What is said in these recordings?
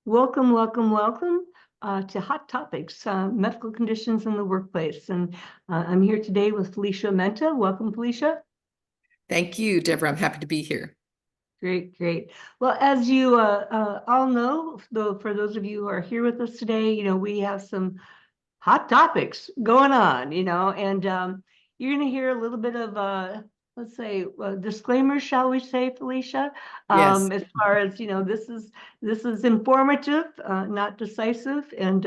Welcome, welcome, welcome to Hot Topics, Medical Conditions in the Workplace. And I'm here today with Felicia Menta. Welcome, Felicia. Thank you, Deborah. I'm happy to be here. Great, great. Well, as you all know, though, for those of you who are here with us today, we have some hot topics going on, and you're going to hear a little bit of, let's say, disclaimers, shall we say, Felicia? Yes. As far as, this is informative, not decisive. And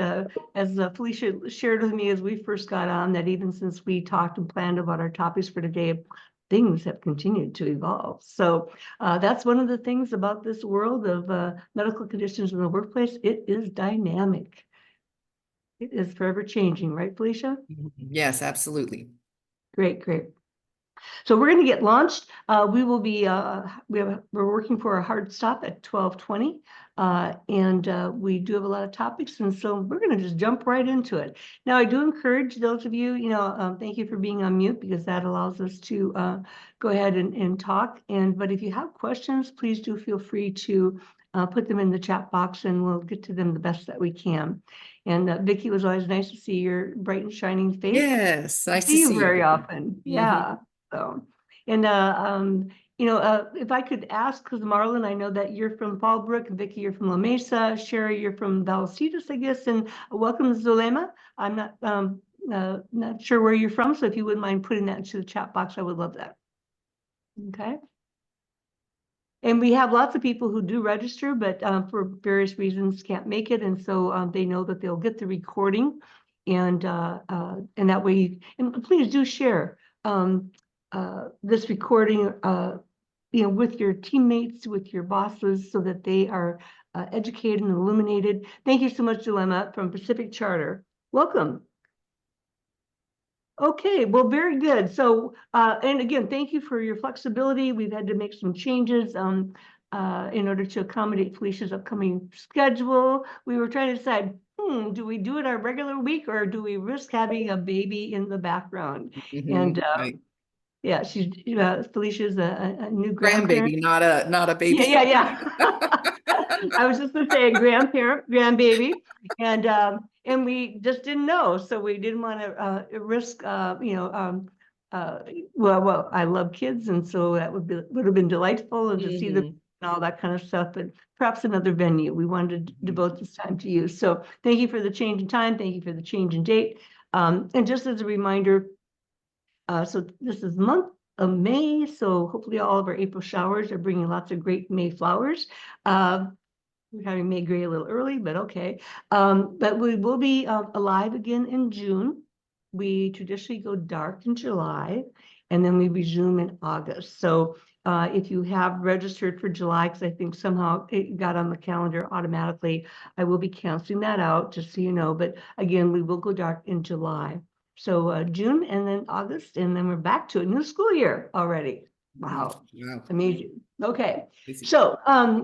as Felicia shared with me as we first got on, that even since we talked and planned about our topics for today, things have continued to evolve. So that's one of the things about this world of medical conditions in the workplace. It is dynamic. It is forever changing, right, Felicia? Yes, absolutely. Great, great. So we're going to get launched. We will be, we're working for a hard stop at 12:20. And we do have a lot of topics. And so we're going to just jump right into it. Now, I do encourage those of you, thank you for being on mute because that allows us to go ahead and talk. But if you have questions, please do feel free to put them in the chat box and we'll get to them the best that we can. And Vicki, it was always nice to see your bright and shining face. Yes, nice to See you see very you. often. Yeah. So, and if I could ask, because Marlon, I know that you're from Fallbrook, and Vicki, you're from La Mesa, Sherry, you're from Vallecillos, I guess, and welcome to Zulema. I'm not sure where you're from, so if you wouldn't mind putting that into the chat box, I would love that. Okay. And we have lots of people who do register, but for various reasons can't make it, and so they know that they'll get the recording, and that way, and please do share this recording, with your teammates, with your bosses, so that they are educated and illuminated. Thank you so much, Dilemma from Pacific Charter. Welcome. Okay, well, very good. So, and again, thank you for your flexibility. We've had to make some changes in order to accommodate Felicia's upcoming schedule. We were trying to decide, do we do it our regular week or do we risk having a baby in the background? And right. yeah, Felicia's a new grandparent. Grandbaby, not a baby. Yeah. I was just gonna say a grandbaby, and we just didn't know, so we didn't want to risk, well, I love kids, and so that would have been delightful to see them and all that kind of stuff, but perhaps another venue. We wanted to devote this time to you. So thank you for the change in time. Thank you for the change in date. And just as a reminder, so this is month of May, so hopefully all of our April showers are bringing lots of great May flowers. We're having May gray a little early, but okay. But we will be alive again in June. We traditionally go dark in July, and then we resume in August. So if you have registered for July, because I think somehow it got on the calendar automatically, I will be canceling that out, just so you know. But again, we will go dark in July. So June and then August, and then we're back to a new school year already. Wow. Amazing. Okay, so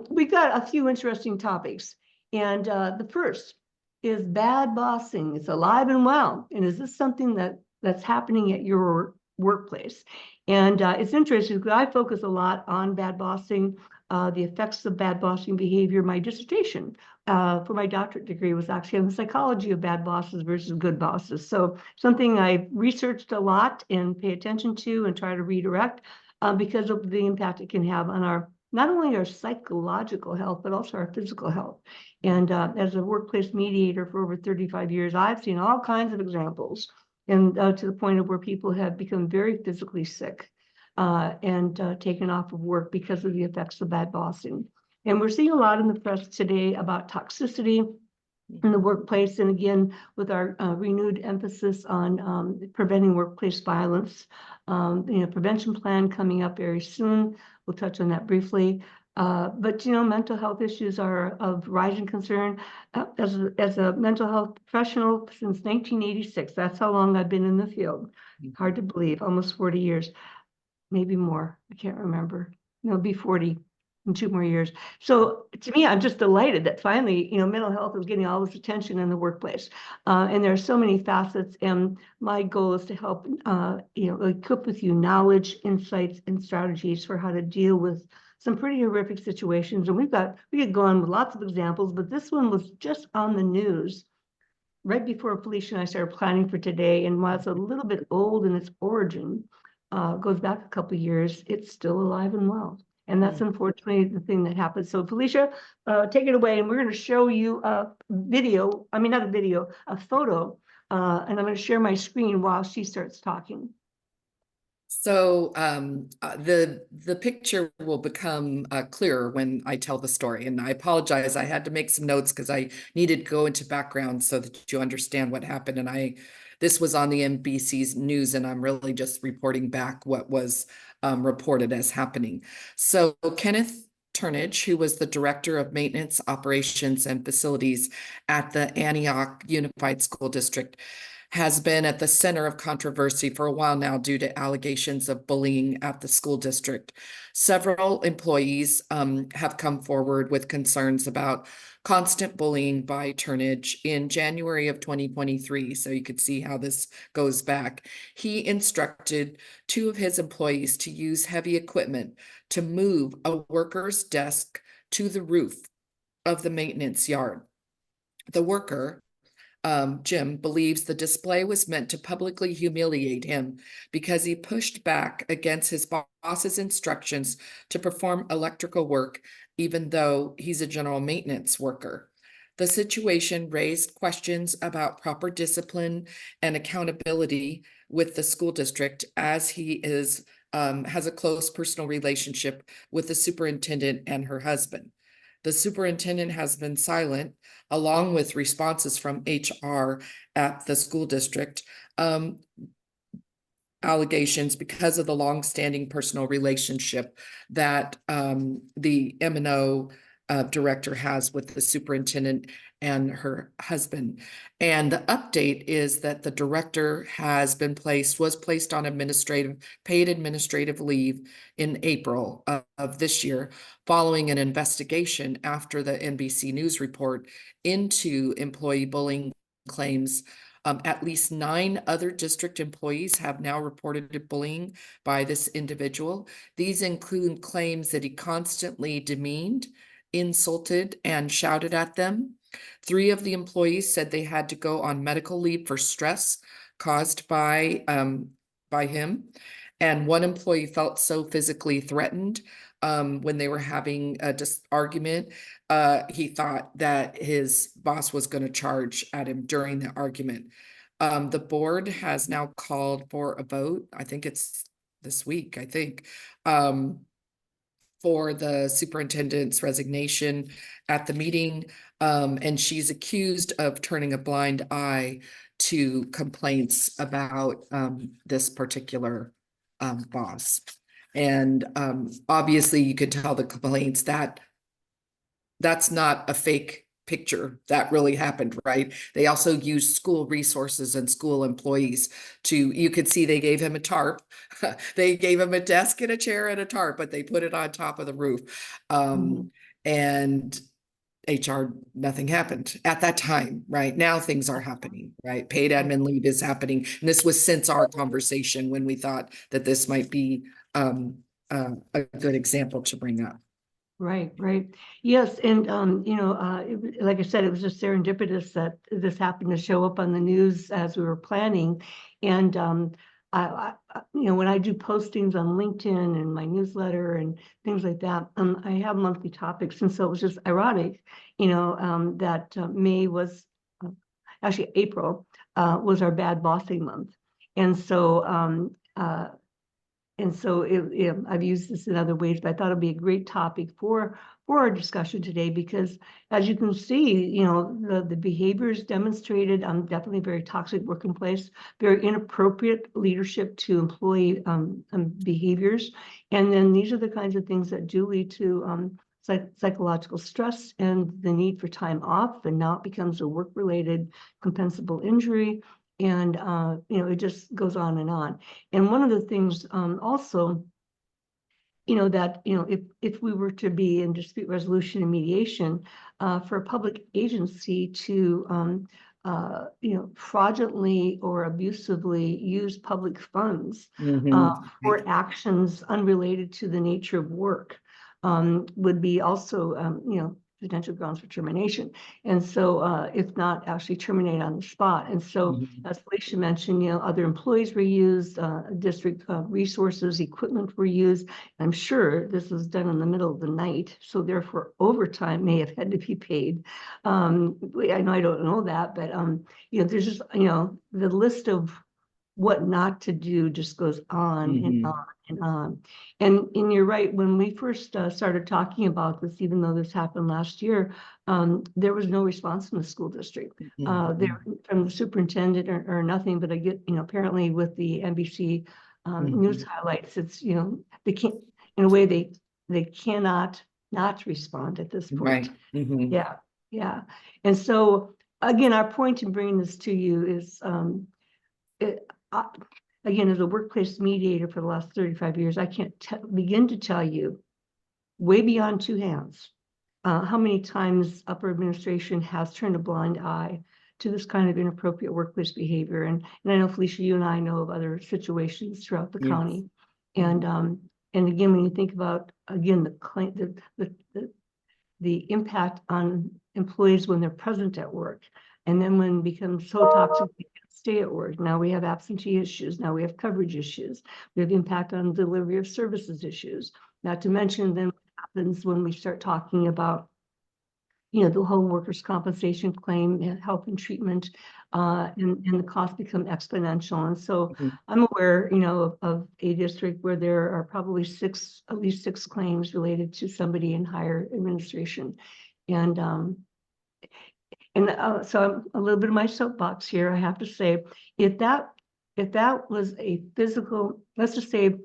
we've got a few interesting topics, and the first is bad bossing. It's alive and well, and is this something that's happening at your workplace? And it's interesting because I focus a lot on bad bossing, the effects of bad bossing behavior. My dissertation for my doctorate degree was actually on the psychology of bad bosses versus good bosses. So something I've researched a lot and pay attention to and try to redirect because of the impact it can have on not only our psychological health, but also our physical health. And as a workplace mediator for over 35 years, I've seen all kinds of examples, and to the point of where people have become very physically sick and taken off of work because of the effects of bad bossing. And we're seeing a lot in the press today about toxicity in the workplace, and again, with our renewed emphasis on preventing workplace violence, prevention plan coming up very soon. We'll touch on that briefly. But mental health issues are of rising concern. As a mental health professional since 1986, that's how long I've been in the field. Hard to believe, almost 40 years, maybe more. I can't remember. It'll be 40 in 2 more years. So to me, I'm just delighted that finally, mental health is getting all this attention in the workplace. And there are so many facets, and my goal is to help, equip with you knowledge, insights, and strategies for how to deal with some pretty horrific situations. And we could go on with lots of examples, but this one was just on the news right before Felicia and I started planning for today. And while it's a little bit old in its origin, goes back a couple of years, it's still alive and well. And that's unfortunately the thing that happened. So Felicia, take it away. And we're going to show you a video, I mean, not a video, a photo. And I'm going to share my screen while she starts talking. So the picture will become clearer when I tell the story. And I apologize, I had to make some notes because I needed to go into background so that you understand what happened. And this was on the NBC's news, and I'm really just reporting back what was reported as happening. So Kenneth Turnage, who was the director of maintenance, operations, and facilities at the Antioch Unified School District, has been at the center of controversy for a while now due to allegations of bullying at the school district. Several employees have come forward with concerns about constant bullying by Turnage. In January of 2023, so you could see how this goes back, he instructed two of his employees to use heavy equipment to move a worker's desk to the roof of the maintenance yard. The worker, Jim, believes the display was meant to publicly humiliate him because he pushed back against his boss's instructions to perform electrical work, even though he's a general maintenance worker. The situation raised questions about proper discipline and accountability with the school district, as he has a close personal relationship with the superintendent and her husband. The superintendent has been silent, along with responses from HR at the school district, allegations because of the longstanding personal relationship that the M&O director has with the superintendent and her husband. And the update is that the director was placed on paid administrative leave in April of this year, following an investigation after the NBC News report into employee bullying claims. At least 9 other district employees have now reported bullying by this individual. These include claims that he constantly demeaned, insulted, and shouted at them. 3 of the employees said they had to go on medical leave for stress caused by him. And 1 employee felt so physically threatened when they were having a argument. He thought that his boss was going to charge at him during the argument. The board has now called for a vote. I think it's this week, for the superintendent's resignation at the meeting. And she's accused of turning a blind eye to complaints about this particular boss. And obviously you could tell the complaints that that's not a fake picture. That really happened, right? They also used school resources and school employees you could see they gave him a tarp. They gave him a desk and a chair and a tarp, but they put it on top of the roof. And HR, nothing happened at that time, right? Now things are happening, right? Paid admin leave is happening. And this was since our conversation when we thought that this might be a good example to bring up. Right. Yes. And, like I said, it was just serendipitous that this happened to show up on the news as we were planning. And, when I do postings on LinkedIn and my newsletter and things like that, I have monthly topics. And so it was just ironic, that May was, actually April was our bad bossing month. And so, I've used this in other ways, but I thought it'd be a great topic for our discussion today, because as you can see, the behaviors demonstrated, definitely very toxic working place, very inappropriate leadership to employee behaviors. And then these are the kinds of things that do lead to psychological stress and the need for time off, and now it becomes a work-related compensable injury. And, it just goes on and on. And one of the things also, that, if we were to be in dispute resolution and mediation, for a public agency to, fraudulently or abusively use public funds for actions unrelated to the nature of work, would be also, potential grounds for termination. And so if not actually terminate on the spot. And so as Felicia mentioned, other employees were used, district resources, equipment were used. I'm sure this was done in the middle of the night. So therefore overtime may have had to be paid. I know I don't know that, but there's just, the list of what not to do just goes on and on and on. And you're right, when we first started talking about this, even though this happened last year, there was no response from the school district. There from the superintendent or nothing, but I get, apparently with the NBC news highlights, it's, they can't, in a way, they cannot not respond at this point. Right. Yeah, yeah. And so again, our point in bringing this to you is, again, as a workplace mediator for the last 35 years, I can't begin to tell you, way beyond two hands, how many times upper administration has turned a blind eye to this kind of inappropriate workplace behavior. And I know, Felicia, you and I know of other situations throughout the county. And again, when you think about, again, the impact on employees when they're present at work, and then when it becomes so toxic, they can't stay at work. Now we have absentee issues. Now we have coverage issues. We have impact on delivery of services issues. Not to mention then what happens when we start talking about, the whole workers' compensation claim, and health and treatment, and the costs become exponential. And so I'm aware, of a district where there are probably at least six claims related to somebody in higher administration. And so I'm a little bit of my soapbox here. I have to say, if that was a physical, let's just say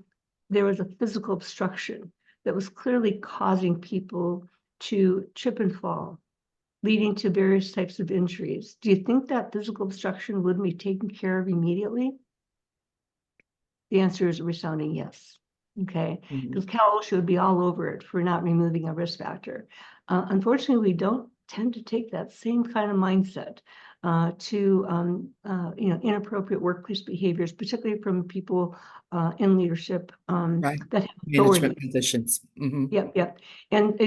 there was a physical obstruction that was clearly causing people to trip and fall, leading to various types of injuries, do you think that physical obstruction would be taken care of immediately? The answer is a resounding yes. Okay, because Cal OSHA would be all over it for not removing a risk factor. Unfortunately, we don't tend to take that same kind of mindset to inappropriate workplace behaviors, particularly from people in leadership Right. that have Management authority. positions. Yep. And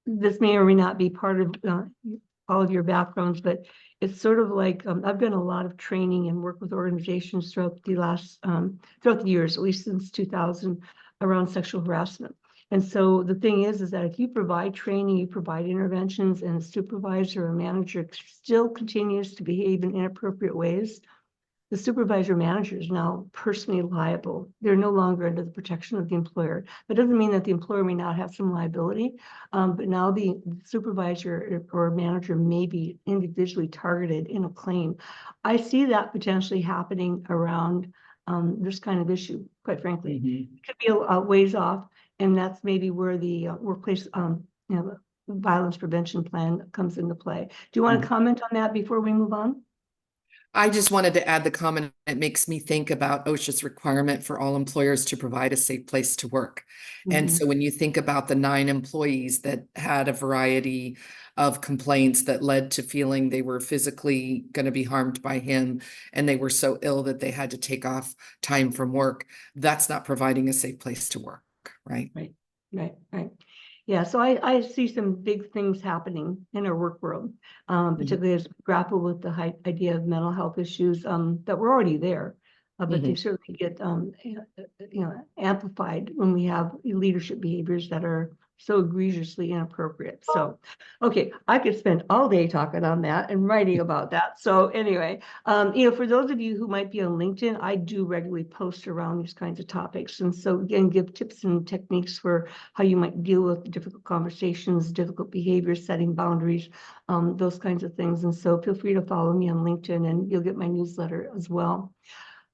this may or may not be part of all of your backgrounds, but it's sort of like I've done a lot of training and work with organizations throughout the years, at least since 2000, around sexual harassment. And so the thing is that if you provide training, you provide interventions, and a supervisor or manager still continues to behave in inappropriate ways, the supervisor manager is now personally liable. They're no longer under the protection of the employer. That doesn't mean that the employer may not have some liability, but now the supervisor or manager may be individually targeted in a claim. I see that potentially happening around this kind of issue, quite frankly. It could be a ways off, and that's maybe where the workplace violence prevention plan comes into play. Do you want to comment on that before we move on? I just wanted to add the comment. It makes me think about OSHA's requirement for all employers to provide a safe place to work. And so when you think about the 9 employees that had a variety of complaints that led to feeling they were physically going to be harmed by him, and they were so ill that they had to take off time from work, that's not providing a safe place to work, right? Right. Yeah, so I see some big things happening in our work world, particularly as we grapple with the idea of mental health issues that were already there, but they certainly get amplified when we have leadership behaviors that are so egregiously inappropriate. So, okay, I could spend all day talking on that and writing about that. So anyway, for those of you who might be on LinkedIn, I do regularly post around these kinds of topics. And so again, give tips and techniques for how you might deal with difficult conversations, difficult behaviors, setting boundaries, those kinds of things. And so feel free to follow me on LinkedIn, and you'll get my newsletter as well.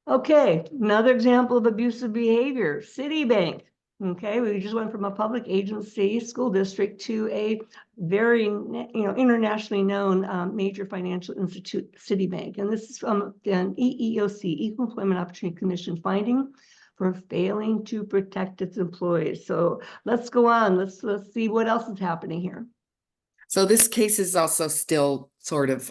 Okay, another example of abusive behavior, Citibank. Okay, we just went from a public agency, school district, to a very, internationally known major financial institute, Citibank. And this is from an EEOC, Equal Employment Opportunity Commission, finding for failing to protect its employees. So let's go on. Let's see what else is happening here. So this case is also still sort of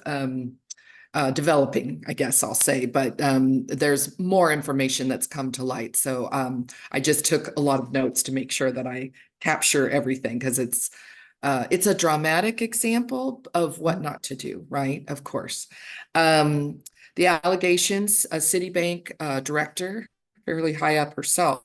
developing, I guess I'll say, but there's more information that's come to light. So I just took a lot of notes to make sure that I capture everything, because it's a dramatic example of what not to do, right? Of course. The allegations, a Citibank director, fairly high up herself,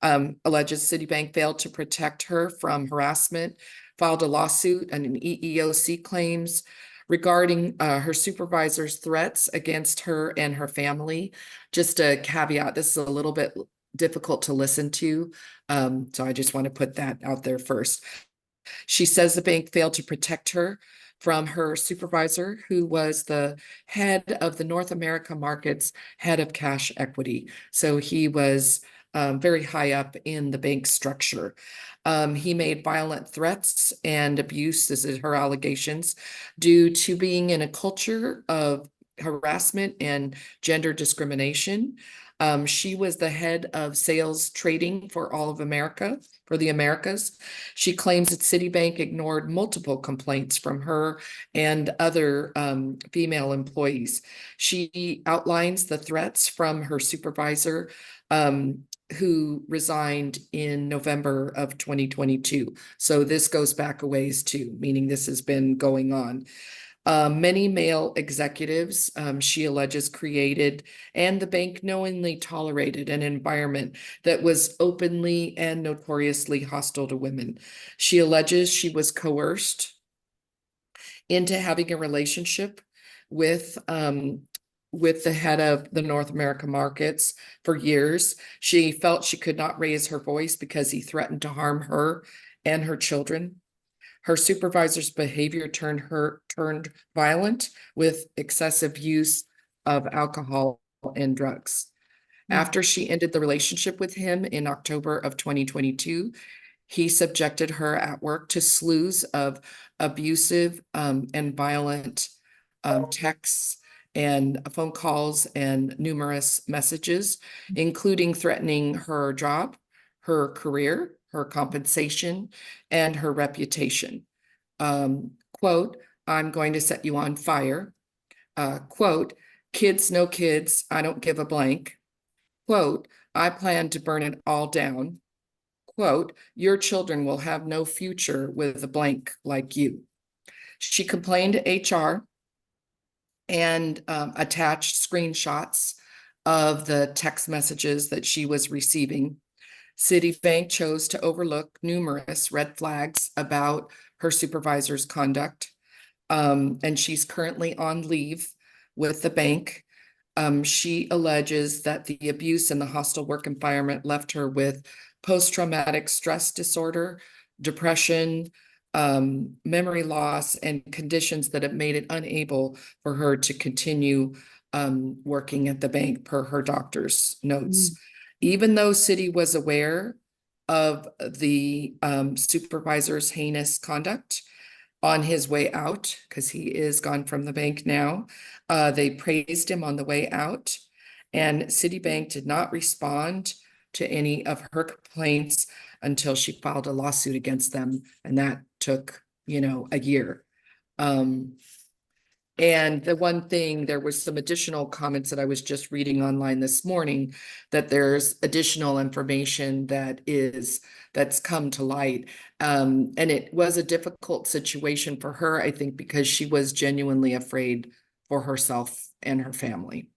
alleges Citibank failed to protect her from harassment, filed a lawsuit and an EEOC claims regarding her supervisor's threats against her and her family. Just a caveat, this is a little bit difficult to listen to, so I just want to put that out there first. She says the bank failed to protect her from her supervisor, who was the head of the North America markets, head of cash equity. So he was very high up in the bank structure. He made violent threats and abuse, this is her allegations, due to being in a culture of harassment and gender discrimination. She was the head of sales trading for all of America, for the Americas. She claims that Citibank ignored multiple complaints from her and other female employees. She outlines the threats from her supervisor, who resigned in November of 2022. So this goes back a ways too, meaning this has been going on. Many male executives, she alleges, created and the bank knowingly tolerated an environment that was openly and notoriously hostile to women. She alleges she was coerced into having a relationship with the head of the North America markets for years. She felt she could not raise her voice because he threatened to harm her and her children. Her supervisor's behavior turned violent with excessive use of alcohol and drugs. After she ended the relationship with him in October of 2022, he subjected her at work to slews of abusive and violent texts and phone calls and numerous messages, including threatening her job, her career, her compensation, and her reputation. Quote, "I'm going to set you on fire." Quote, "Kids, no kids, I don't give a blank." Quote, "I plan to burn it all down." Quote, "Your children will have no future with a blank like you." She complained to HR and attached screenshots of the text messages that she was receiving. Citibank chose to overlook numerous red flags about her supervisor's conduct, and she's currently on leave with the bank. She alleges that the abuse in the hostile work environment left her with post-traumatic stress disorder, depression, memory loss, and conditions that have made it unable for her to continue working at the bank per her doctor's notes. Even though Citi was aware of the supervisor's heinous conduct on his way out, because he is gone from the bank now, they praised him on the way out, and Citibank did not respond to any of her complaints until she filed a lawsuit against them, and that took, a year. And the one thing, there was some additional comments that I was just reading online this morning, that there's additional information that's come to light. And it was a difficult situation for her, I think, because she was genuinely afraid for herself and her family.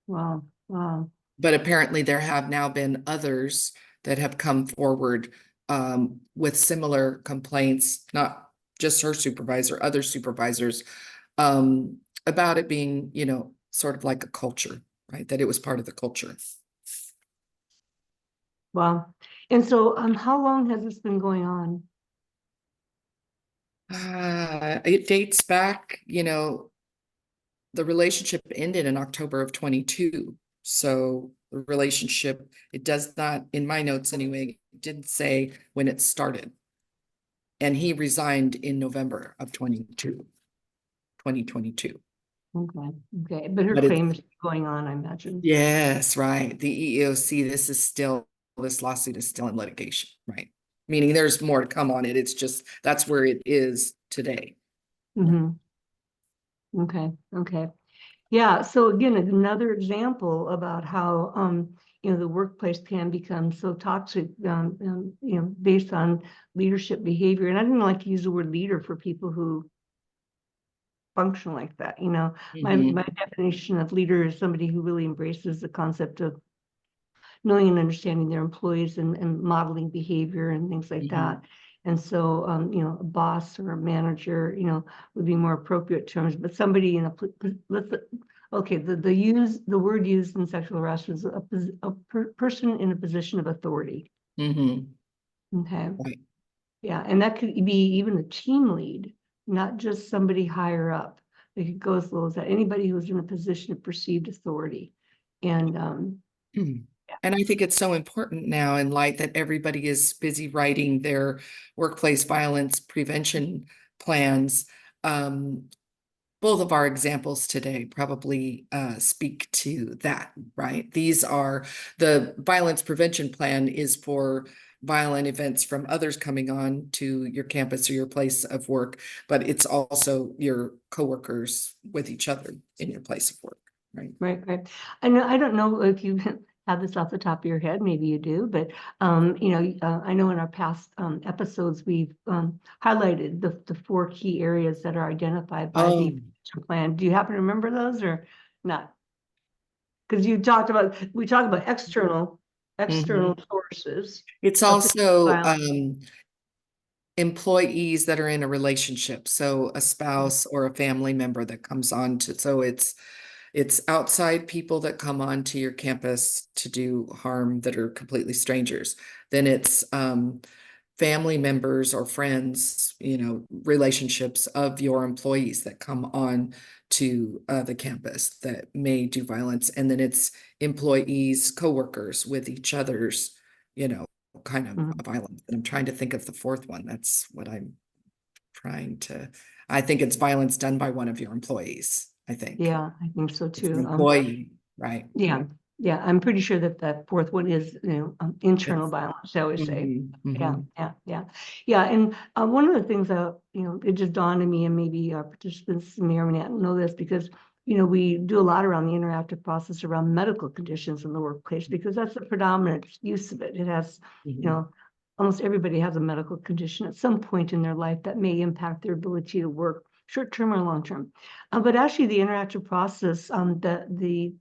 Wow. But apparently there have now been others that have come forward with similar complaints, not just her supervisor, other supervisors, about it being, sort of like a culture, right? That it was part of the culture. Wow. And so, how long has this been going on? It dates back, the relationship ended in October of 22. So the relationship, it does not, in my notes anyway, it didn't say when it started. And he resigned in November of 2022. Okay. But her But claim is going on, I imagine. yes, right. The EEOC, this lawsuit is still in litigation, right? Meaning there's more to come on it. It's just, that's where it is today. Mm-hmm. Okay, okay. Yeah, so again, another example about how, the workplace can become so toxic, based on leadership behavior. And I didn't like to use the word leader for people who function like that, My definition of leader is somebody who really embraces the concept of knowing and understanding their employees and modeling behavior and things like that. And so, a boss or a manager, would be more appropriate terms, but somebody in okay, the word used in sexual harassment is a person in a position of authority. Okay. Right. Yeah, and that could be even a team lead, not just somebody higher up. It could go as low as that, anybody who's in a position of perceived authority. And, And I think it's so important now in light that everybody is busy writing their workplace violence prevention plans. Both of our examples today probably speak to that, right? These are the violence prevention plan is for violent events from others coming on to your campus or your place of work, but it's also your coworkers with each other in your place of work, right? Right. I don't know if you have this off the top of your head, maybe you do, but I know in our past episodes we've highlighted the 4 key areas that are identified by the prevention plan. Do you happen to remember those or not? Because we talked about external sources. It's of also violence. employees that are in a relationship, so a spouse or a family member that comes on to, so it's outside people that come onto your campus to do harm that are completely strangers. Then it's family members or friends, relationships of your employees that come on to the campus that may do violence. And then it's employees, coworkers with each other's, kind of violence. And I'm trying to think of the fourth one. That's what I'm I think it's violence done by one of your employees, I think. Yeah, I think so It's an too. employee, right? Yeah, I'm pretty sure that fourth one is, internal It's- violence, shall we say. Yeah, mhm. yeah. And one of the things that, it just dawned on me, and maybe our participants may or may not know this, because, we do a lot around the interactive process around medical conditions in the workplace, because that's the predominant use of it. It has, almost everybody has a medical condition at some point in their life that may impact their ability to work, short-term or long-term. But actually the interactive process, the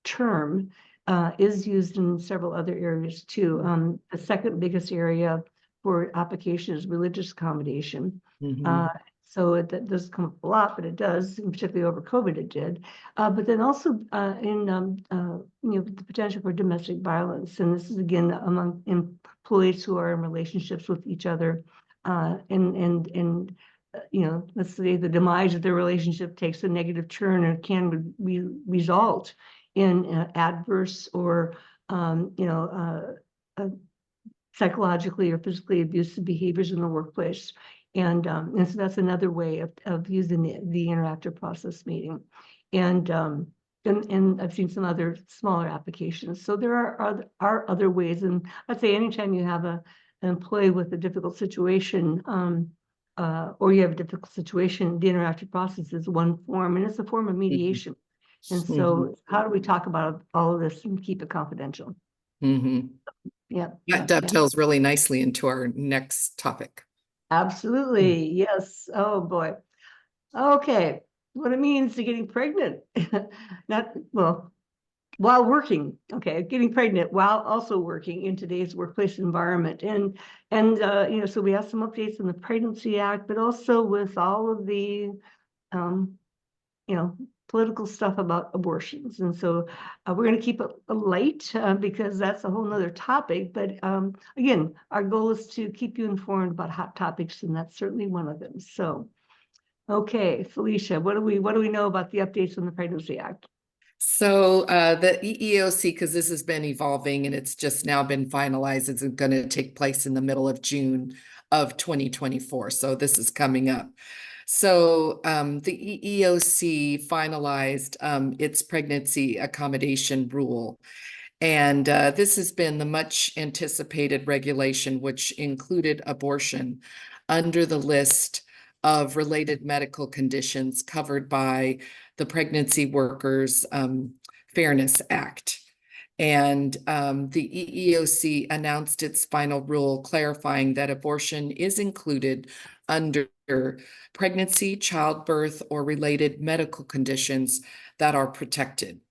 term is used in several other areas too. The second biggest area for application is religious accommodation. So that does come up a lot, but it does, and particularly over COVID, it did. But then also in the potential for domestic violence, and this is again among employees who are in relationships with each other, and let's say the demise of their relationship takes a negative turn and can result in adverse or psychologically or physically abusive behaviors in the workplace. And so that's another way of using the interactive process meeting. And I've seen some other smaller applications. So there are other ways. And I'd say anytime you have an employee with a difficult situation, or you have a difficult situation, the interactive process is one form, and it's a form of mediation. And so how do we talk about all of this and keep it confidential? Yeah. That dovetails really nicely into our next topic. Absolutely. Yes. Oh boy. Okay. What it means to getting pregnant. While working. Okay. Getting pregnant while also working in today's workplace environment. And so we have some updates on the Pregnancy Act, but also with all of the political stuff about abortions. And so we're going to keep it light because that's a whole nother topic. But again, our goal is to keep you informed about hot topics, and that's certainly one of them. So, okay, Felicia, what do we know about the updates on the Pregnancy Act? So the EEOC, because this has been evolving and it's just now been finalized, it's going to take place in the middle of June of 2024. So this is coming up. So the EEOC finalized its pregnancy accommodation rule. And this has been the much anticipated regulation, which included abortion under the list of related medical conditions covered by the Pregnancy Workers Fairness Act. And the EEOC announced its final rule clarifying that abortion is included under pregnancy, childbirth, or related medical conditions that are protected.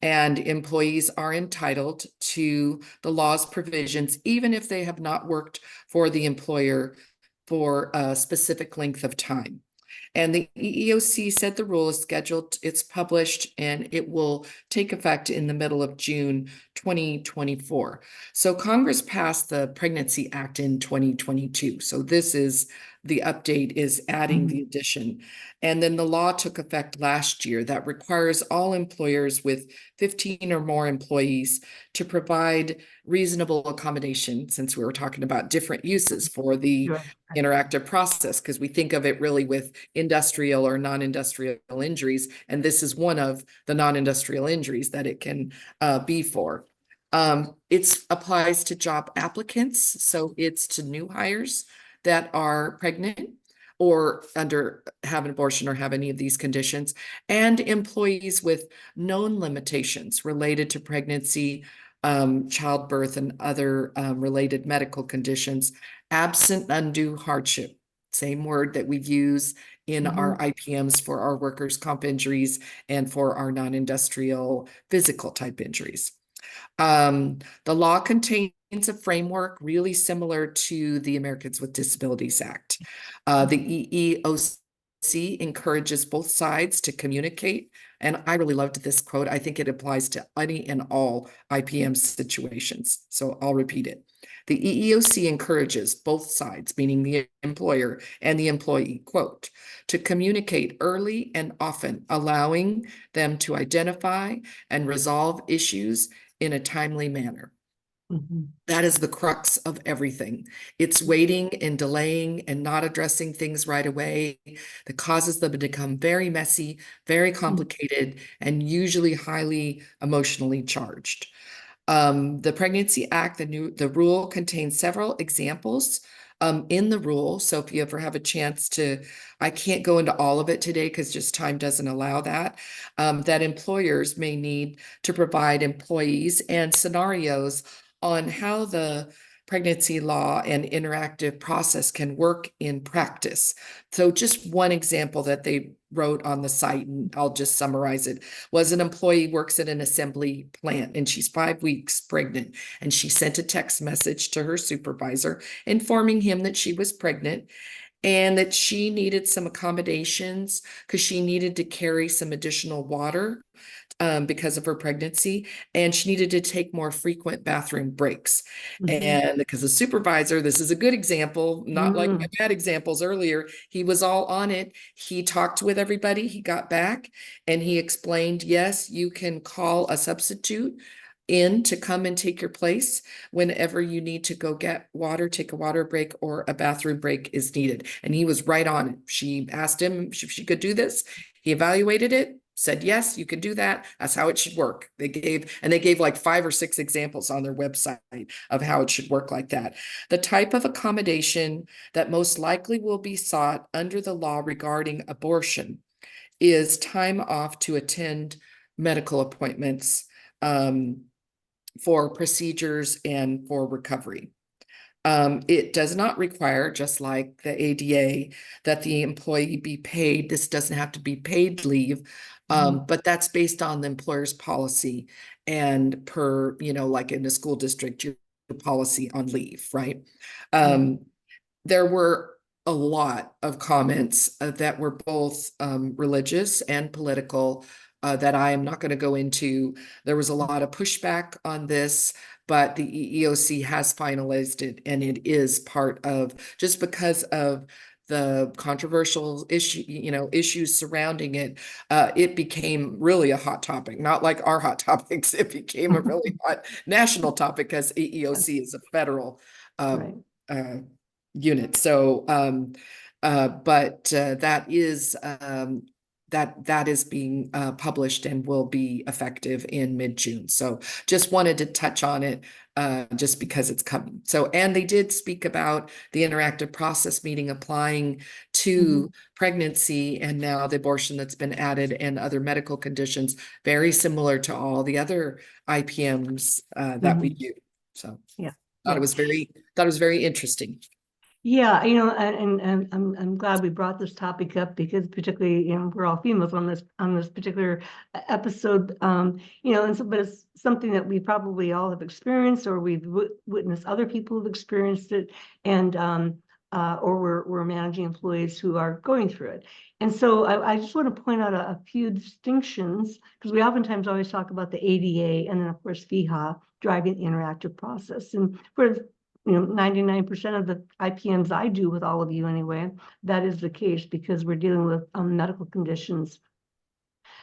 And employees are entitled to the law's provisions, even if they have not worked for the employer for a specific length of time. And the EEOC said the rule is scheduled, it's published, and it will take effect in the middle of June 2024. So Congress passed the Pregnancy Act in 2022. So this is the update, is adding the addition. And then the law took effect last year that requires all employers with 15 or more employees to provide reasonable accommodation, since we were talking about different uses for the Sure. interactive process, because we think of it really with industrial or non-industrial injuries, and this is one of the non-industrial injuries that it can be for. It applies to job applicants, so it's to new hires that are pregnant or have an abortion or have any of these conditions, and employees with known limitations related to pregnancy, childbirth, and other related medical conditions, absent undue hardship. Same word that we use in our IPMs for our workers' comp injuries and for our non-industrial physical type injuries. The law contains a framework really similar to the Americans with Disabilities Act. The EEOC encourages both sides to communicate, and I really loved this quote. I think it applies to any and all IPM situations, so I'll repeat it. The EEOC encourages both sides, meaning the employer and the employee, quote, to communicate early and often, allowing them to identify and resolve issues in a timely manner. That is the crux of everything. It's waiting and delaying and not addressing things right away that causes them to become very messy, very complicated, and usually highly emotionally charged. The Pregnancy Act, the rule contains several examples in the rule. So if you ever have a chance to, I can't go into all of it today because just time doesn't allow that, that employers may need to provide employees and scenarios on how the pregnancy law and interactive process can work in practice. So just one example that they wrote on the site, and I'll just summarize it, was an employee works at an assembly plant and she's 5 weeks pregnant, and she sent a text message to her supervisor informing him that she was pregnant and that she needed some accommodations because she needed to carry some additional water because of her pregnancy, and she needed to take more frequent bathroom breaks. And because the supervisor, this is a good example, not like my bad examples earlier, he was all on it. He talked with everybody, he got back, and he explained, yes, you can call a substitute in to come and take your place whenever you need to go get water, take a water break, or a bathroom break is needed. And he was right on it. She asked him if she could do this. He evaluated it, said, yes, you can do that. That's how it should work. They gave like 5 or 6 examples on their website of how it should work like that. The type of accommodation that most likely will be sought under the law regarding abortion is time off to attend medical appointments, for procedures and for recovery. It does not require, just like the ADA, that the employee be paid. This doesn't have to be paid leave, but that's based on the employer's policy and per, like in a school district, your policy on leave, right? There were a lot of comments that were both religious and political that I am not going to go into. There was a lot of pushback on this, but the EEOC has finalized it, and it is part of, just because of the controversial issues surrounding it, it became really a hot topic, not like our hot topics. It became a really hot national topic because EEOC is a federal unit. So, but that is that is being published and will be effective in mid-June. So just wanted to touch on it just because it's coming. So, and they did speak about the interactive process meeting applying to pregnancy and now the abortion that's been added and other medical conditions, very similar to all the other IPMs that we do. So Yeah. thought it was very interesting. Yeah, and I'm glad we brought this topic up because particularly, we're all females on this particular episode, and so, but it's something that we probably all have experienced, or we've witnessed other people who've experienced it, and or we're managing employees who are going through it. And so I just want to point out a few distinctions, because we oftentimes always talk about the ADA and then of course FEHA, driving the interactive process. And for 99% of the IPMs I do with all of you anyway, that is the case, because we're dealing with medical conditions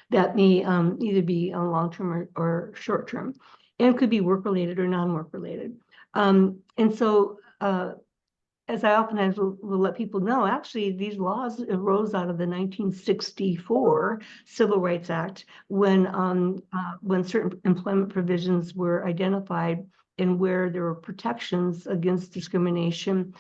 that may either be long-term or short-term, and could be work-related or non-work related. And so as I oftentimes will let people know, actually these laws arose out of the 1964 Civil Rights Act, when certain employment provisions were identified and where there were protections against discrimination,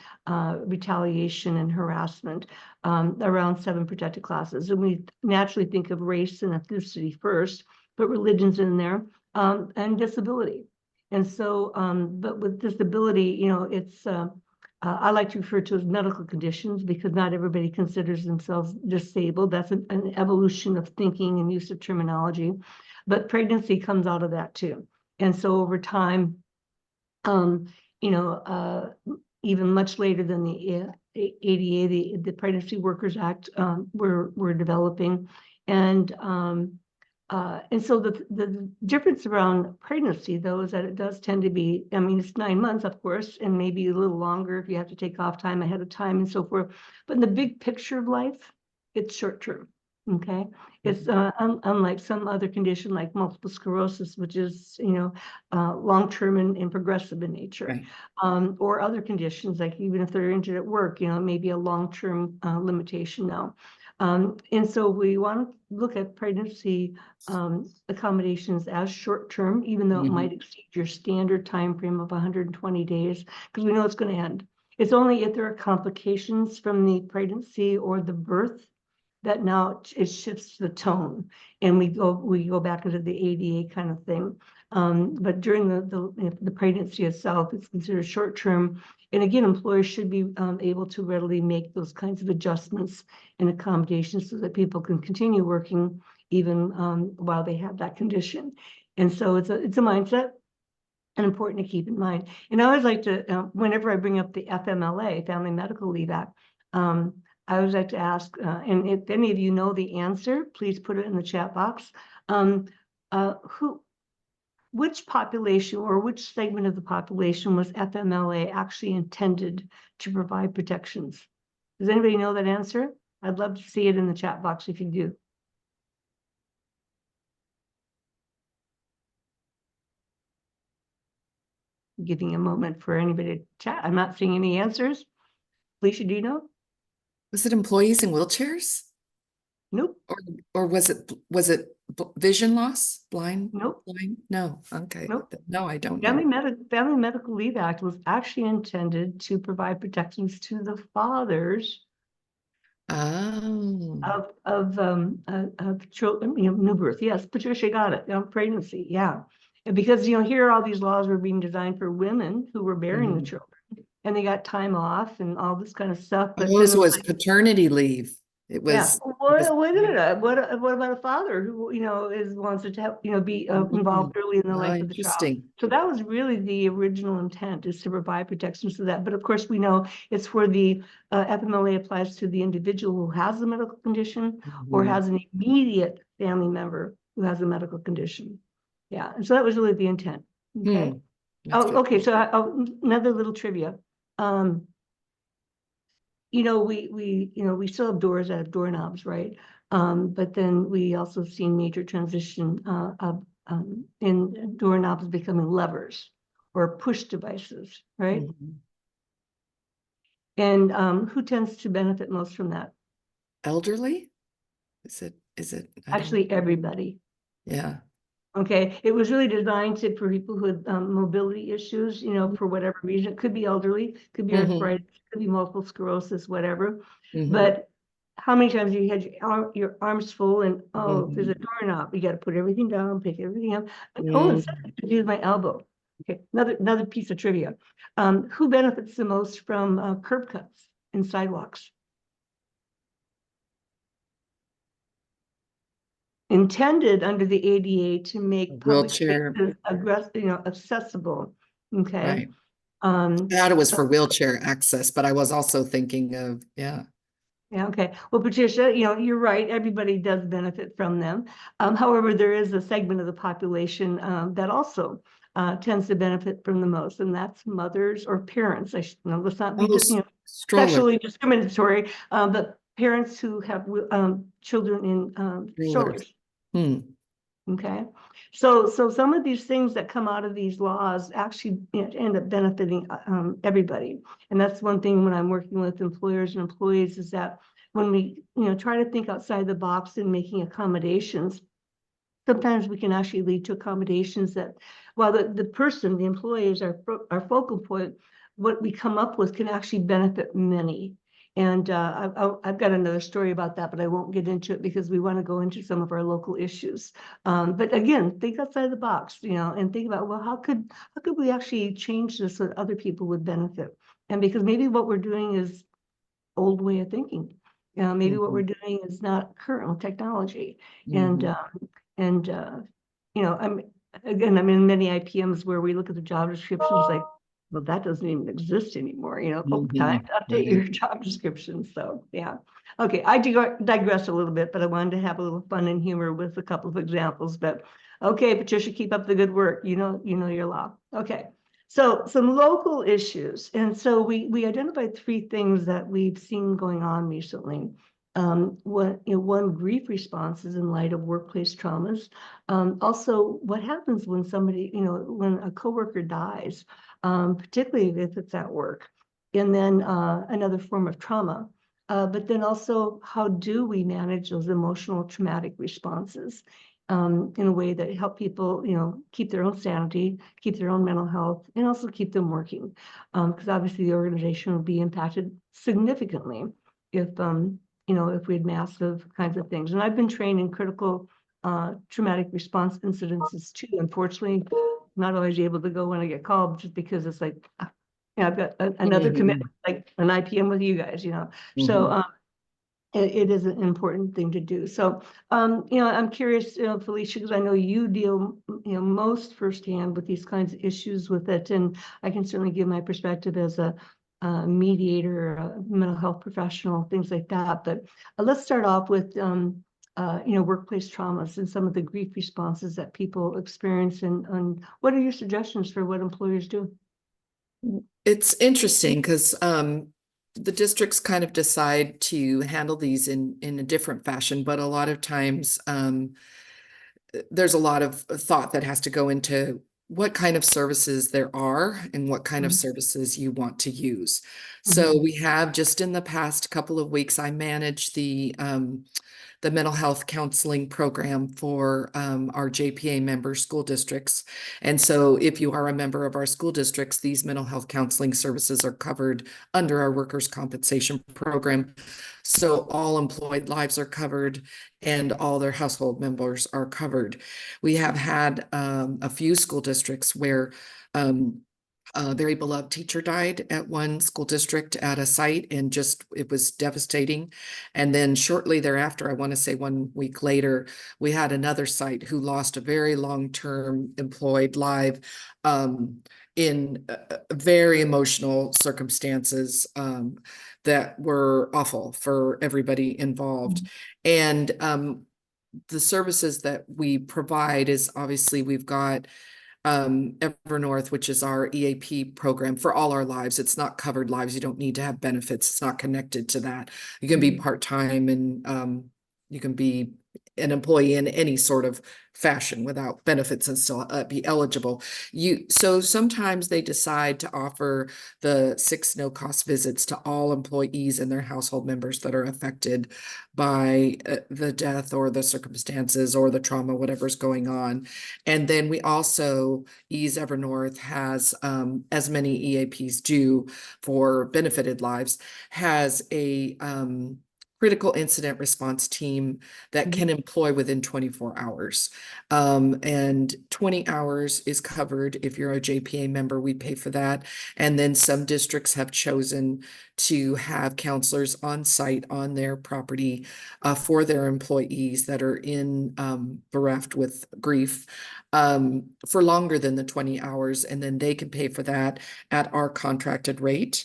retaliation, and harassment, around 7 protected classes. And we naturally think of race and ethnicity first, but religion's in there, and disability. And so, but with disability, it's I like to refer to as medical conditions, because not everybody considers themselves disabled. That's an evolution of thinking and use of terminology, but pregnancy comes out of that too. And so over time, even much later than the ADA, the Pregnancy Workers Act, we're developing, and so the difference around pregnancy, though, is that it does tend to be, it's 9 months, of course, and maybe a little longer if you have to take off time ahead of time and so forth. But in the big picture of life, it's short term. Okay, it's unlike some other condition like multiple sclerosis, which is long term and progressive in nature, right. Or other conditions like even if they're injured at work, it may be a long term limitation now. And so we want to look at pregnancy accommodations as short term, even though it might exceed your standard time frame of 120 days, because we know it's going to end. It's only if there are complications from the pregnancy or the birth that now it shifts the tone, and we go back into the ADA kind of thing. But during the pregnancy itself, it's considered short term. And again, employers should be able to readily make those kinds of adjustments and accommodations so that people can continue working even while they have that condition. And so it's a mindset, and important to keep in mind. And I always like to, whenever I bring up the FMLA, Family Medical Leave Act, I always like to ask, and if any of you know the answer, please put it in the chat box. Which population or which segment of the population was FMLA actually intended to provide protections? Does anybody know that answer? I'd love to see it in the chat box if you do. Giving a moment for anybody to chat. I'm not seeing any answers. Felicia, do you know? Was it employees in wheelchairs? Nope. Or was it vision loss? Blind? Nope. Blind? No. Okay. Nope. No, I don't know. Family Medical Leave Act was actually intended to provide protections to the fathers of children, new birth. Yes, Patricia got it. Pregnancy. Yeah. And because here all these laws were being designed for women who were bearing the children, and they got time off and all this kind of stuff. But it was paternity leave. It was. Yeah. Wait a minute. What about a father who wants to have, be involved early in the life of the child? So that was really the original intent, is to provide protections to that. But of course, we know it's where the FMLA applies to the individual who has a medical condition or has an immediate family member who has a medical condition. Yeah, and so that was really the intent. Okay. Okay. So another little trivia. We still have doors that have doorknobs, right? But then we also seen major transition in doorknobs becoming levers or push devices, right? And who tends to benefit most from that? Elderly? Is it? Actually, everybody. Yeah. Okay, it was really designed for people who had mobility issues, for whatever reason. It could be elderly, could be arthritis, could be multiple sclerosis, whatever. But how many times you had your arms full and, oh, if there's a Mhm. doorknob, you got to put everything down, pick everything up. And, oh, and Mm. something to use my elbow. Okay, another piece of trivia. Who benefits the most from curb cuts and sidewalks? Intended under the ADA to make public Wheelchair, spaces accessible. Okay. right. Um, That was for wheelchair access, but I was also thinking of, yeah. Yeah, okay. Well, Patricia, you're right. Everybody does benefit from them. However, there is a segment of the population that also tends to benefit from the most, and that's mothers or parents. Let's not be Oh, just, stroller, sexually discriminatory, but parents who have children in strollers. strollers. Hmm. Okay, so some of these things that come out of these laws actually end up benefiting everybody, and that's one thing when I'm working with employers and employees is that when we try to think outside the box and making accommodations, sometimes we can actually lead to accommodations that, while the employee is our focal point, what we come up with can actually benefit many. And I've got another story about that, but I won't get into it because we want to go into some of our local issues. But again, think outside the box, and think about, well, how could we actually change this so that other people would benefit? And because maybe what we're doing is old way of thinking. Maybe what we're Mhm. doing is not current with technology. And Mhm. and I'm in many IPMs where we look at the job descriptions like, well, that doesn't even exist anymore. Time Mhm. to update Right. your job description. So yeah. Okay, I digress a little bit, but I wanted to have a little fun and humor with a couple of examples. But okay, Patricia, keep up the good work. You know your law. Okay. So some local issues. And so we identified three things that we've seen going on recently. One, grief responses in light of workplace traumas. Also, what happens when somebody, when a coworker dies, particularly if it's at work. And then another form of trauma. But then also, how do we manage those emotional traumatic responses in a way that help people, keep their own sanity, keep their own mental health, and also keep them working? Because obviously the organization will be impacted significantly if we had massive kinds of things. And I've been trained in critical traumatic response incidences too. Unfortunately, not always able to go when I get called just because it's like, I've got another Mhm. commitment, like an IPM with you guys. So Mhm. it is an important thing to do. So, I'm curious, Felicia, because I know you deal, most firsthand with these kinds of issues with it, and I can certainly give my perspective as a mediator, a mental health professional, things like that. But let's start off with, workplace traumas and some of the grief responses that people experience, and what are your suggestions for what employers do? It's interesting because the districts kind of decide to handle these in a different fashion, but a lot of times there's a lot of thought that has to go into what kind of services there are and what kind of Mhm. services you want to use. So Mhm. we have just in the past couple of weeks, I managed the mental health counseling program for our JPA member school districts. And so if you are a member of our school districts, these mental health counseling services are covered under our workers' compensation program. So all employed lives are covered and all their household members are covered. We have had a few school districts where a very beloved teacher died at one school district at a site, and just it was devastating. And then shortly thereafter, I want to say 1 week later, we had another site who lost a very long-term employed live in very emotional circumstances that were awful for everybody involved. And the services that we provide is obviously we've got Evernorth, which is our EAP program for all our lives. It's not covered lives. You don't need to have benefits. It's not connected to that. You can be part-time and you can be an employee in any sort of fashion without benefits and still be eligible. So sometimes they decide to offer the 6 no-cost visits to all employees and their household members that are affected by the death or the circumstances or the trauma, whatever's going on. And then we also, Ease Evernorth has, as many EAPs do for benefited lives, has a critical incident response team that can employ within 24 hours. And 20 hours is covered. If you're a JPA member, we pay for that. And then some districts have chosen to have counselors on site on their property for their employees that are bereft with grief for longer than the 20 hours. And then they can pay for that at our contracted rate.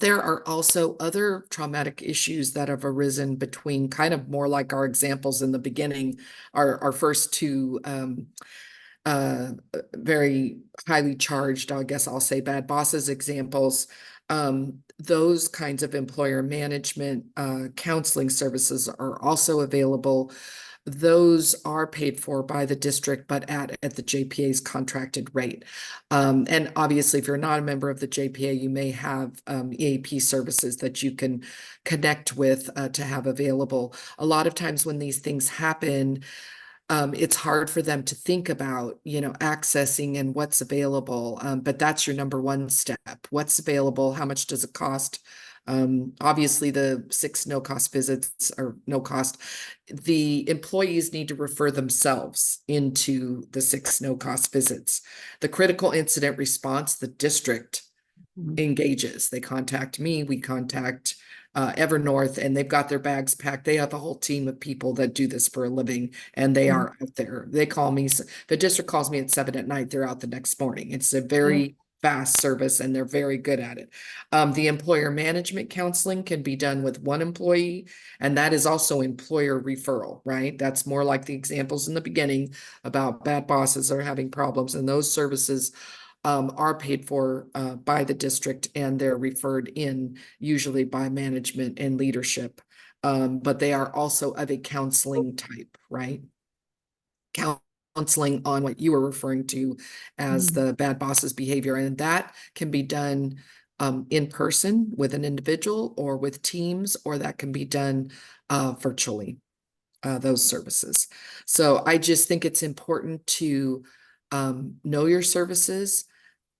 There are also other traumatic issues that have arisen between kind of more like our examples in the beginning, our first two very highly charged, I guess I'll say bad bosses examples. Those kinds of employer management counseling services are also available. Those are paid for by the district, but at the JPA's contracted rate. And obviously, if you're not a member of the JPA, you may have EAP services that you can connect with to have available. A lot of times when these things happen, it's hard for them to think about, accessing and what's available. But that's your number one step. What's available? How much does it cost? Obviously, the 6 no-cost visits are no cost. The employees need to refer themselves into the 6 no-cost visits. The critical incident response, the district engages. They contact me, we contact Evernorth, and they've got their bags packed. They have a whole team of people that do this for a living, and they are out there. They call me. The district calls me at 7 p.m. They're out the next morning. It's a very fast service, and they're very good at it. The employer management counseling can be done with one employee, and that is also employer referral, right? That's more like the examples in the beginning about bad bosses are having problems, and those services are paid for by the district, and they're referred in usually by management and leadership. But they are also of a counseling type, right? Counseling on what you were referring to as the bad boss's behavior. And that can be done in person with an individual or with teams, or that can be done virtually, those services. So I just think it's important to know your services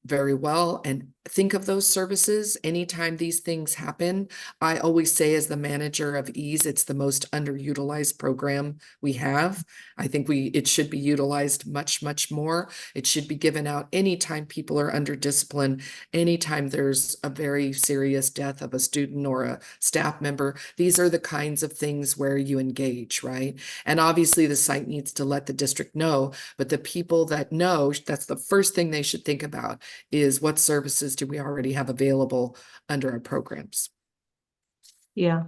very well and think of those services anytime these things happen. I always say, as the manager of EASE, it's the most underutilized program we have. I think it should be utilized much, much more. It should be given out anytime people are under discipline, anytime there's a very serious death of a student or a staff member. These are the kinds of things where you engage, right? And obviously the site needs to let the district know, but the people that know, that's the first thing they should think about, is what services do we already have available under our programs? Yeah.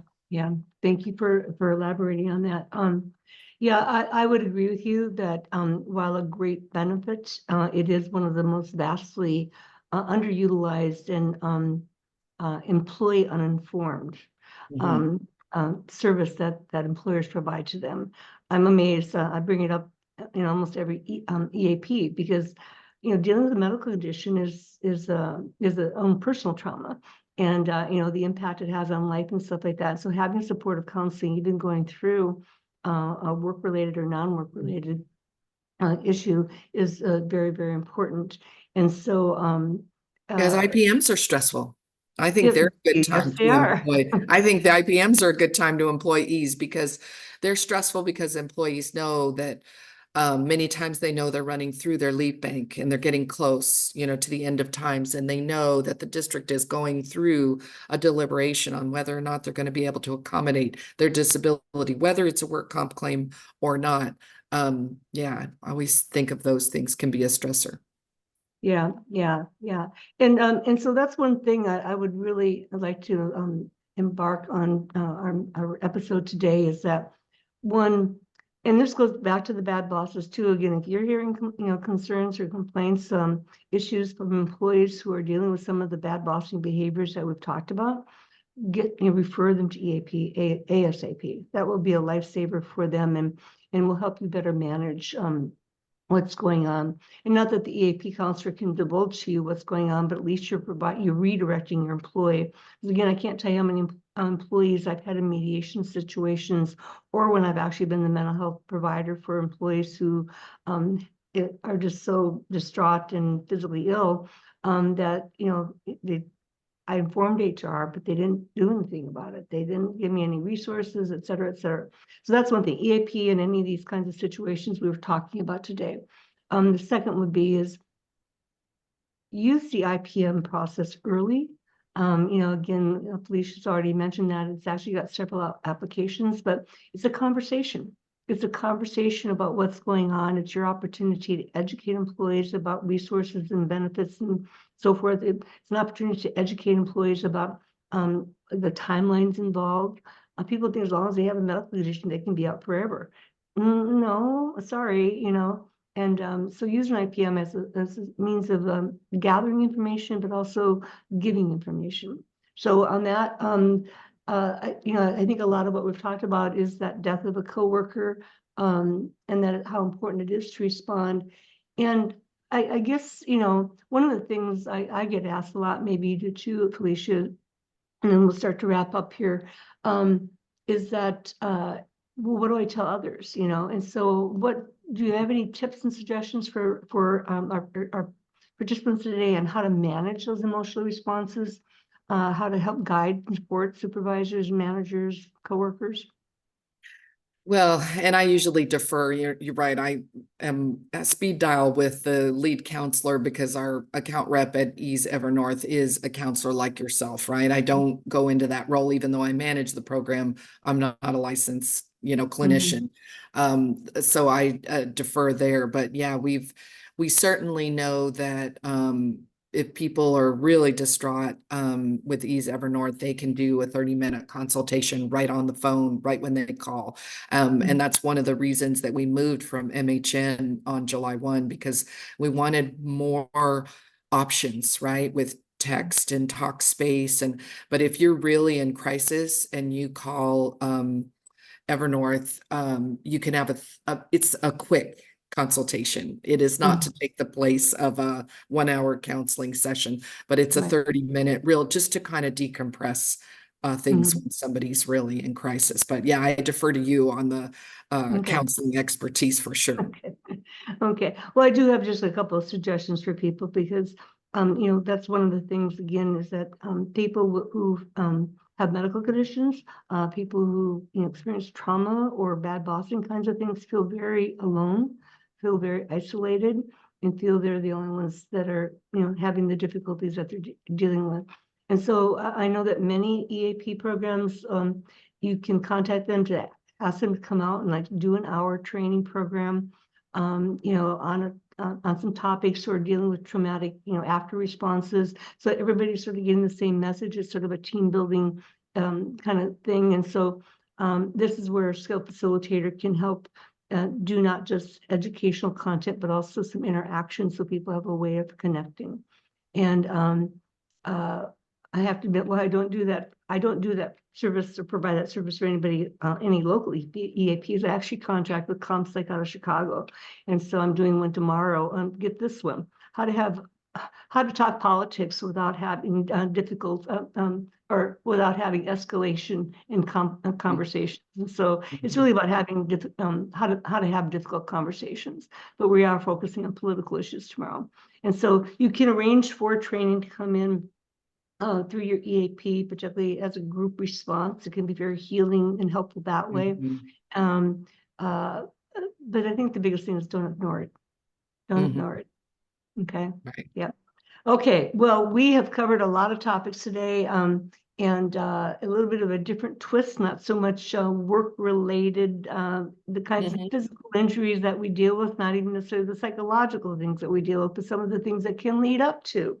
Thank you for elaborating on that. Yeah, I would agree with you that while a great benefit, it is one of the most vastly underutilized and employee uninformed service that employers provide to them. I'm amazed. I bring it up in almost every EAP because dealing with a medical condition is a own personal trauma, and the impact it has on life and stuff like that. So having supportive counseling, even going through a work-related or non-work related issue, is very, very important. And so Because IPMs are stressful. I think they're a good time they to are. employ. I think the IPMs are a good time to employees because they're stressful, because employees know that many times they know they're running through their leap bank and they're getting close, to the end of times. And they know that the district is going through a deliberation on whether or not they're going to be able to accommodate their disability, whether it's a work comp claim or not. I always think of those things can be a stressor. Yeah. And so that's one thing I would really like to embark on our episode today, is that one, and this goes back to the bad bosses too. Again, if you're hearing concerns or complaints, issues from employees who are dealing with some of the bad bossing behaviors that we've talked about, refer them to EAP ASAP. That will be a lifesaver for them, and will help you better manage what's going on. And not that the EAP counselor can divulge to you what's going on, but at least you're redirecting your employee. Because again, I can't tell you how many employees I've had in mediation situations, or when I've actually been the mental health provider for employees who are just so distraught and physically ill that they I informed HR, but they didn't do anything about it. They didn't give me any resources, et cetera, et cetera. So that's one thing, EAP and any of these kinds of situations we were talking about today. The second would be is use the IPM process early. Again, Felicia's already mentioned that it's actually got several applications, but it's a conversation. It's a conversation about what's going on. It's your opportunity to educate employees about resources and benefits and so forth. It's an opportunity to educate employees about the timelines involved. People think as long as they have a medical condition, they can be out forever. No, sorry, And so use an IPM as a means of gathering information, but also giving information. So on that, I think a lot of what we've talked about is that death of a coworker, and that how important it is to respond. And I guess, one of the things I get asked a lot, maybe you do too, Felicia, and then we'll start to wrap up here, is that, well, what do I tell others, And so what, do you have any tips and suggestions for our participants today on how to manage those emotional responses, how to help guide and support supervisors, managers, coworkers? Well, and I usually defer, you're right. I am at speed dial with the lead counselor because our account rep at Ease Evernorth is a counselor like yourself, right? I don't go into that role, even though I manage the program. I'm not a licensed, clinician. So I defer there, but yeah, we certainly know that, if people are really distraught with Ease Evernorth, they can do a 30-minute consultation right on the phone, right when they call. And that's one of the reasons that we moved from MHN on July 1, because we wanted more options, right, with text and talk space. But if you're really in crisis and you call Evernorth, you can have it's a quick consultation. It is not to take the place of a 1 hour counseling session, but it's a 30-minute real, just to kind of decompress things when somebody's really in crisis. But yeah, I defer to you on the counseling expertise for sure. Okay. Well, I do have just a couple of suggestions for people because, that's one of the things, again, is that people who have medical conditions, people who experience trauma or bad bossing kinds of things feel very alone, feel very isolated, and feel they're the only ones that are having the difficulties that they're dealing with. And so I know that many EAP programs, you can contact them to ask them to come out and like do an hour training program, on some topics or dealing with traumatic, after responses. So everybody's sort of getting the same message. It's sort of a team building kind of thing. And so this is where a skill facilitator can help do not just educational content, but also some interaction so people have a way of connecting. And I have to admit, well, I don't do that service or provide that service for anybody, any local EAPs. I actually contract with ComPsych out of Chicago. And so I'm doing one tomorrow. Get this one, how to talk politics without having difficult, or without having escalation in conversations. And so it's really about having how to have difficult conversations, but we are focusing on political issues tomorrow. And so you can arrange for training to come in through your EAP, particularly as a group response. It can be very healing and helpful that way. But I think the biggest thing is don't ignore it. Don't ignore it. Okay. Right. Yeah. Okay. Well, we have covered a lot of topics today, and a little bit of a different twist, not so much work-related, the kinds of physical injuries that we deal with, not even necessarily the psychological things that we deal with, but some of the things that can lead up to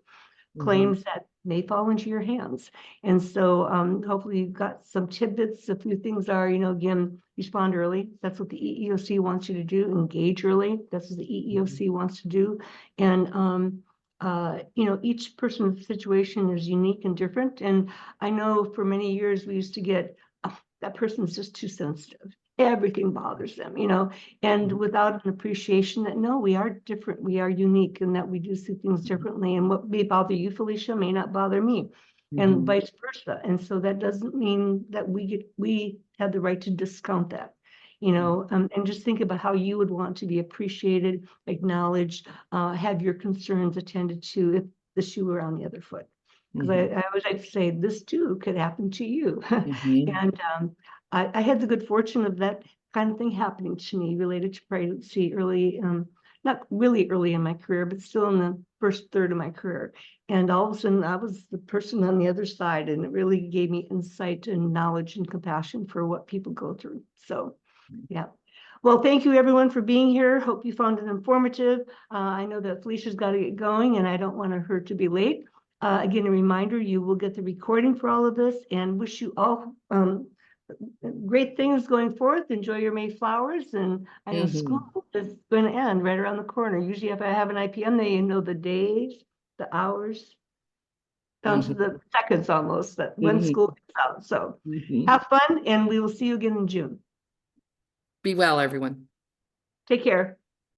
claims that may fall into your hands. And so hopefully you've got some tidbits. A few things are, again, respond early. That's what the EEOC wants you to do. Engage early. That's what the EEOC wants to do. And, each person's situation is unique and different. And I know for many years we used to get, oh, that person's just too sensitive. Everything bothers them, and without an appreciation that, no, we are different, we are unique, and that we do see things differently. And what may bother you, Felicia, may not bother me, and vice versa. And so that doesn't mean that we have the right to discount that, and just think about how you would want to be appreciated, acknowledged, have your concerns attended to if the shoe were on the other foot. Because I always like to say, this too could happen to you. Mhm. And I had the good fortune of that kind of thing happening to me related to pregnancy early, not really early in my career, but still in the first third of my career. And all of a sudden, I was the person on the other side, and it really gave me insight and knowledge and compassion for what people go through. So, yeah. Well, thank you everyone for being here. Hope you found it informative. I know that Felicia's got to get going, and I don't want her to be late. Again, a reminder, you will get the recording for all of this, and wish you all great things going forth. Enjoy your May flowers, and I know school is going to end right around the corner. Usually if I have an IPM, they know the days, the hours, down to the seconds almost, that when school gets out. So have fun, and we will see you again in June. Be well, everyone. Take care.